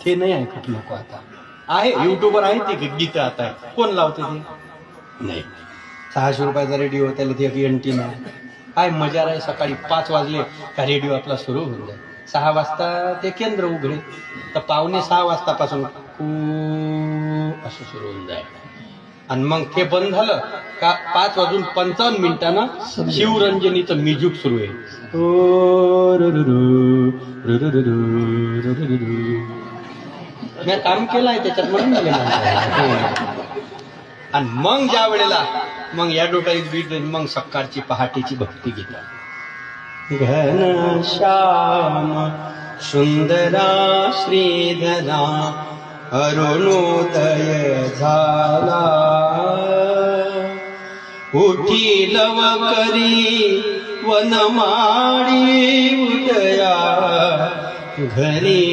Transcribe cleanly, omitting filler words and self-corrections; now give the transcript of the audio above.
ते नाही ऐकत लोक आता. आहे युट्यूबवर आहे ते गीतं आता कोण लावते ते नाही. 600 रुपयाचा रेडिओ, त्याला ती एक एंटीना. काय मजा आहे. सकाळी 5 वाजले का रेडिओ आपला सुरू होऊन जाईल. 6 वाजता ते केंद्र उघडे तर 5:45 वाजतापासून असं सुरू होऊन जाईल. आणि मग ते बंद झालं का 5:55 शिवरंजनीचं म्युझिक सुरू आहे. मी काम केलं आहे त्याच्यात म्हणून मला आणि मग ज्या वेळेला मग या डोक्यात बीट मग सकाळची पहाटेची भक्ती गीता. घन श्याम सुंदरा श्रीधरा अरुणोदय झाला, उठी लवकरी वनमाळी उदया घरी.